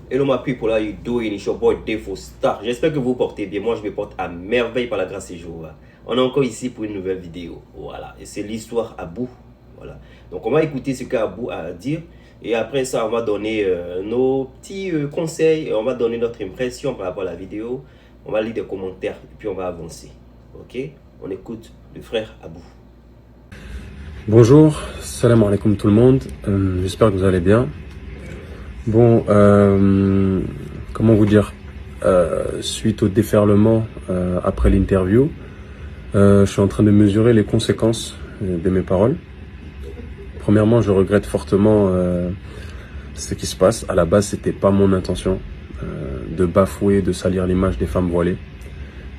Hello my people, how you doing? It's your boy Defo Star. J'espère que vous portez bien. Moi, je me porte à merveille par la grâce de jour. On est encore ici pour une nouvelle vidéo. Voilà. Et c'est l'histoire Abou. Voilà. Donc, on va écouter ce qu'Abou a à dire. Et après ça, on va donner nos petits conseils. Et on va donner notre impression par rapport à la vidéo. On va lire des commentaires. Et puis, on va avancer. Ok? On écoute le frère Abou. Bonjour, salam alaikum tout le monde, j'espère que vous allez bien. Bon, comment vous dire, suite au déferlement après l'interview, je suis en train de mesurer les conséquences de mes paroles. Premièrement, je regrette fortement ce qui se passe. À la base, c'était pas mon intention de bafouer, de salir l'image des femmes voilées.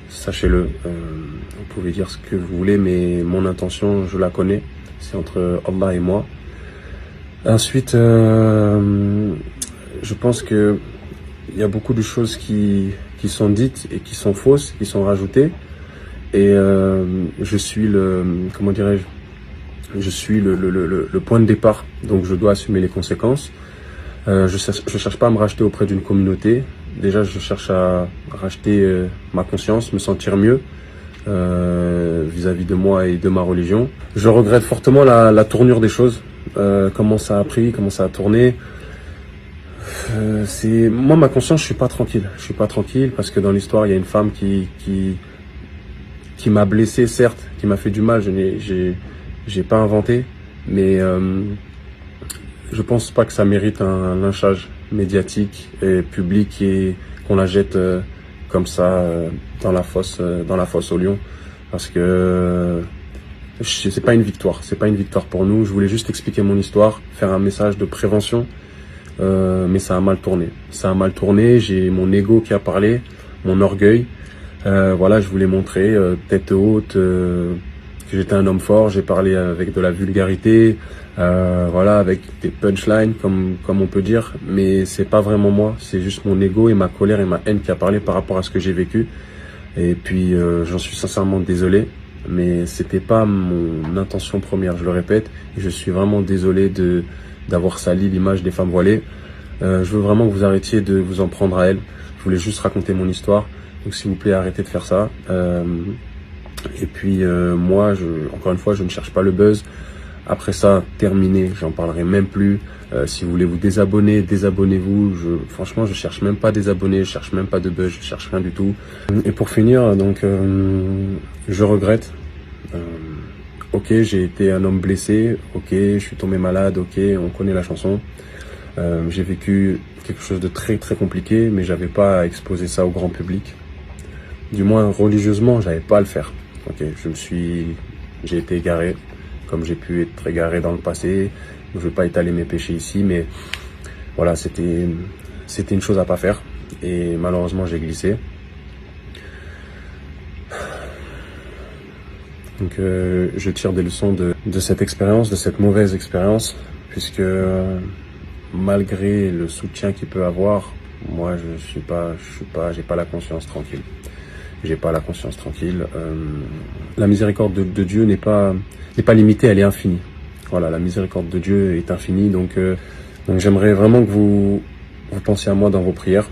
Sachez-le, vous pouvez dire ce que vous voulez, mais mon intention, je la connais. C'est entre Allah et moi. Ensuite, je pense que il y a beaucoup de choses qui sont dites et qui sont fausses, qui sont rajoutées. Et je suis comment dirais-je, je suis le point de départ, donc je dois assumer les conséquences. Je cherche pas à me racheter auprès d'une communauté. Déjà, je cherche à racheter ma conscience, me sentir mieux vis-à-vis de moi et de ma religion. Je regrette fortement la tournure des choses, comment ça a pris, comment ça a tourné. Moi, ma conscience, je suis pas tranquille. Je suis pas tranquille parce que dans l'histoire, il y a une femme qui m'a blessé, certes, qui m'a fait du mal. J'ai pas inventé, mais je pense pas que ça mérite un lynchage médiatique et public et qu'on la jette comme ça dans la fosse au lion, parce que c'est pas une victoire, pour nous. Je voulais juste expliquer mon histoire, faire un message de prévention, mais ça a mal tourné. J'ai mon ego qui a parlé, mon orgueil. Voilà, je voulais montrer tête haute que j'étais un homme fort. J'ai parlé avec de la vulgarité, voilà, avec des punchlines comme on peut dire, mais c'est pas vraiment moi, c'est juste mon ego et ma colère et ma haine qui a parlé par rapport à ce que j'ai vécu. Et puis j'en suis sincèrement désolé, mais c'était pas mon intention première, je le répète, et je suis vraiment désolé d'avoir sali l'image des femmes voilées. Je veux vraiment que vous arrêtiez de vous en prendre à elles. Je voulais juste raconter mon histoire, donc s'il vous plaît, arrêtez de faire ça. Et puis moi, encore une fois, je ne cherche pas le buzz. Après ça, terminé, j'en parlerai même plus. Si vous voulez vous désabonner, désabonnez-vous. Franchement, je cherche même pas des abonnés, je cherche même pas de buzz, je cherche rien du tout. Et pour finir, donc, je regrette. Ok, j'ai été un homme blessé. Ok, je suis tombé malade. Ok, on connaît la chanson. J'ai vécu quelque chose de très très compliqué, mais j'avais pas à exposer ça au grand public. Du moins religieusement, j'avais pas à le faire. Ok, j'ai été égaré, comme j'ai pu être égaré dans le passé. Je ne veux pas étaler mes péchés ici, mais voilà, c'était une chose à pas faire. Et malheureusement, j'ai glissé. Donc, je tire des leçons de cette expérience, de cette mauvaise expérience, puisque malgré le soutien qu'il peut avoir, moi, j'ai pas la conscience tranquille. La miséricorde de Dieu n'est pas limitée, elle est infinie. Voilà, la miséricorde de Dieu est infinie, donc j'aimerais vraiment que vous pensiez à moi dans vos prières,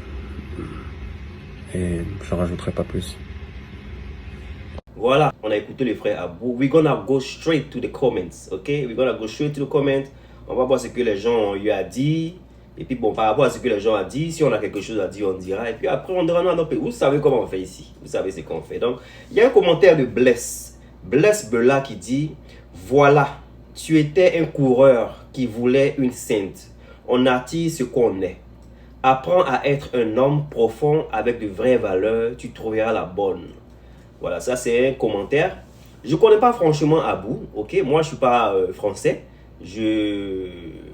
et je n'en rajouterai pas plus. Voilà, on a écouté le frère Abou. We're gonna go straight to the comments, ok? We're gonna go straight to the comments. On va voir ce que les gens ont eu à dire. Et puis bon, par rapport à ce que les gens ont dit, si on a quelque chose à dire, on dira. Et puis après, on dira non, vous savez comment on fait ici. Vous savez ce qu'on fait. Donc, il y a un commentaire de Bless Bella qui dit: voilà, tu étais un coureur qui voulait une sainte. On attire ce qu'on est. Apprends à être un homme profond avec de vraies valeurs. Tu trouveras la bonne. Voilà, ça c'est un commentaire. Je ne connais pas franchement Abou, ok? Moi, je ne suis pas français.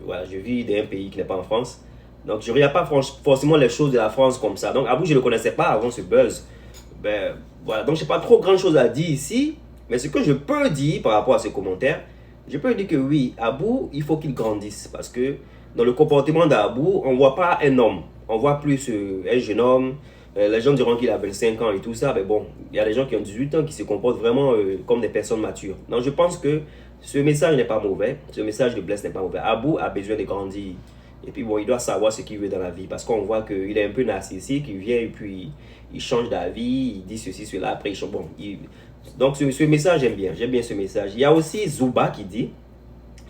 Voilà, je vis dans un pays qui n'est pas en France. Donc, je ne regarde pas forcément les choses de la France comme ça. Donc, Abou, je ne le connaissais pas avant ce buzz. Ben, voilà, donc je n'ai pas trop grand chose à dire ici. Mais ce que je peux dire par rapport à ce commentaire, je peux dire que oui, Abou, il faut qu'il grandisse. Parce que dans le comportement d'Abou, on ne voit pas un homme. On voit plus un jeune homme. Les gens diront qu'il a 25 ans et tout ça, mais bon, il y a des gens qui ont 18 ans qui se comportent vraiment comme des personnes matures. Donc je pense que ce message n'est pas mauvais, ce message de Bless n'est pas mauvais. Abou a besoin de grandir. Et puis bon, il doit savoir ce qu'il veut dans la vie. Parce qu'on voit qu'il est un peu narcissique, il vient et puis il change d'avis, il dit ceci, cela, après il change. Bon, donc ce message, j'aime bien ce message. Il y a aussi Zuba qui dit,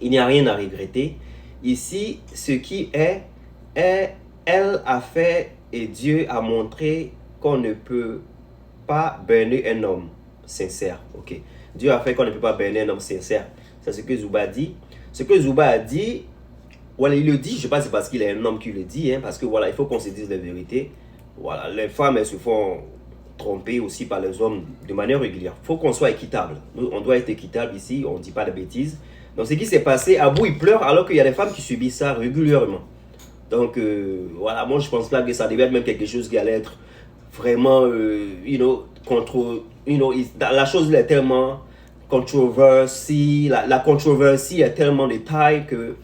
il n'y a rien à regretter. Ici, ce qui est, elle a fait et Dieu a montré qu'on ne peut pas berner un homme sincère. Ok. Dieu a fait qu'on ne peut pas berner un homme sincère. C'est ce que Zuba dit. Ce que Zuba a dit, voilà, il le dit, je ne sais pas si c'est parce qu'il est un homme qui le dit, hein, parce que voilà, il faut qu'on se dise la vérité. Voilà, les femmes, elles se font tromper aussi par les hommes de manière régulière. Il faut qu'on soit équitable. Nous, on doit être équitable ici, on ne dit pas de bêtises. Donc, ce qui s'est passé, Abou, il pleure alors qu'il y a des femmes qui subissent ça régulièrement. Donc, voilà, moi, je pense pas que ça devait être même quelque chose qui allait être vraiment, la chose est tellement controversée, la controversie est tellement de taille que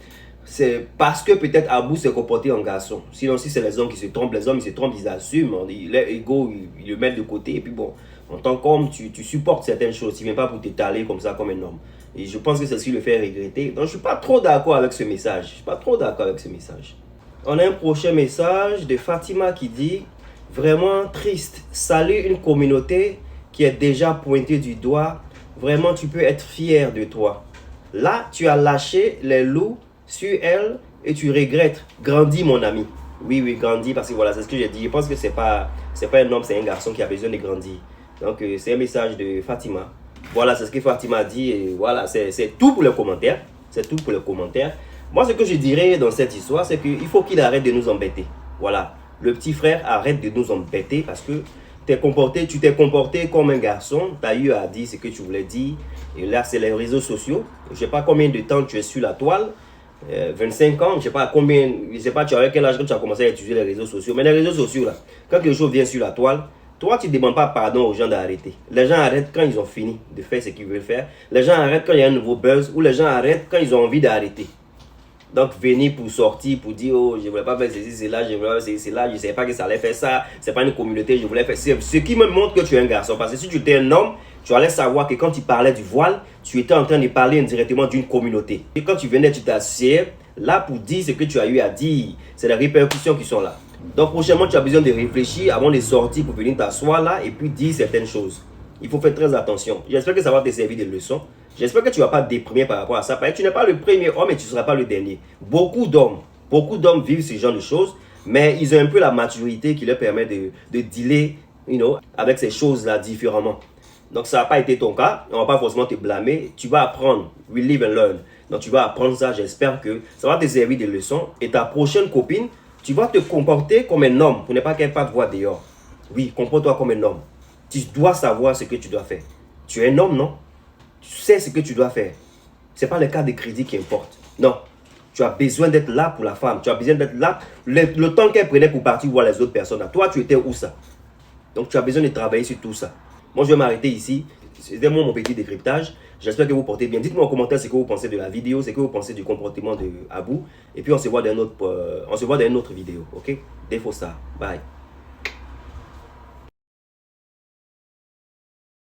c'est parce que peut-être Abou s'est comporté en garçon. Sinon, si c'est les hommes qui se trompent, les hommes ils se trompent, ils assument, leur ego, ils le mettent de côté. Et puis bon, en tant qu'homme, tu supportes certaines choses. Tu ne viens pas pour t'étaler comme ça, comme un homme. Et je pense que c'est ce qui le fait regretter. Donc, je ne suis pas trop d'accord avec ce message. Je ne suis pas trop d'accord avec ce message. On a un prochain message de Fatima qui dit « Vraiment triste. Salut une communauté qui est déjà pointée du doigt. Vraiment, tu peux être fier de toi. Là, tu as lâché les loups sur elle et tu regrettes. Grandis, mon ami. » Oui, oui, grandis, parce que voilà, c'est ce que j'ai dit. Je pense que c'est pas un homme, c'est un garçon qui a besoin de grandir. Donc, c'est un message de Fatima. Voilà, c'est ce que Fatima dit. Et voilà, c'est tout pour les commentaires. C'est tout pour les commentaires. Moi, ce que je dirais dans cette histoire, c'est qu'il faut qu'il arrête de nous embêter. Voilà, le petit frère arrête de nous embêter parce que tu t'es comporté comme un garçon. Tu as eu à dire ce que tu voulais dire. Et là, c'est les réseaux sociaux. Je ne sais pas combien de temps tu es sur la toile. 25 ans, je ne sais pas combien, je sais pas tu as quel âge que tu as commencé à utiliser les réseaux sociaux. Mais les réseaux sociaux, là, quand quelque chose vient sur la toile, toi, tu ne demandes pas pardon aux gens d'arrêter. Les gens arrêtent quand ils ont fini de faire ce qu'ils veulent faire. Les gens arrêtent quand il y a un nouveau buzz ou les gens arrêtent quand ils ont envie d'arrêter. Donc, venir pour sortir, pour dire, oh, je ne voulais pas faire ceci, cela, je ne voulais pas faire ceci, cela, je ne savais pas que ça allait faire ça, c'est pas une communauté, je voulais faire. C'est ce qui me montre que tu es un garçon. Parce que si tu étais un homme, tu allais savoir que quand tu parlais du voile, tu étais en train de parler indirectement d'une communauté. Et quand tu venais, tu t'assieds là pour dire ce que tu as eu à dire. C'est les répercussions qui sont là. Donc, prochainement, tu as besoin de réfléchir avant de sortir pour venir t'asseoir là et puis dire certaines choses. Il faut faire très attention. J'espère que ça va te servir de leçon. J'espère que tu ne vas pas te déprimer par rapport à ça. Parce que tu n'es pas le premier homme et tu ne seras pas le dernier. Beaucoup d'hommes vivent ce genre de choses, mais ils ont un peu la maturité qui leur permet de dealer avec ces choses-là différemment. Donc, ça n'a pas été ton cas. On ne va pas forcément te blâmer. Tu vas apprendre. We live and learn. Donc, tu vas apprendre ça. J'espère que ça va te servir de leçon. Et ta prochaine copine, tu vas te comporter comme un homme pour ne pas qu'elle parte voir dehors. Oui, comporte-toi comme un homme. Tu dois savoir ce que tu dois faire. Tu es un homme, non? Tu sais ce que tu dois faire. Ce n'est pas le cas de crédit qui importe. Non. Tu as besoin d'être là pour la femme. Tu as besoin d'être là. Le temps qu'elle prenait pour partir voir les autres personnes. Toi, tu étais où ça? Donc, tu as besoin de travailler sur tout ça. Moi, je vais m'arrêter ici. C'était mon petit décryptage. J'espère que vous portez bien. Dites-moi en commentaire ce que vous pensez de la vidéo, ce que vous pensez du comportement de Abou. Et puis, on se voit dans une autre vidéo. OK? Défaut ça. Bye.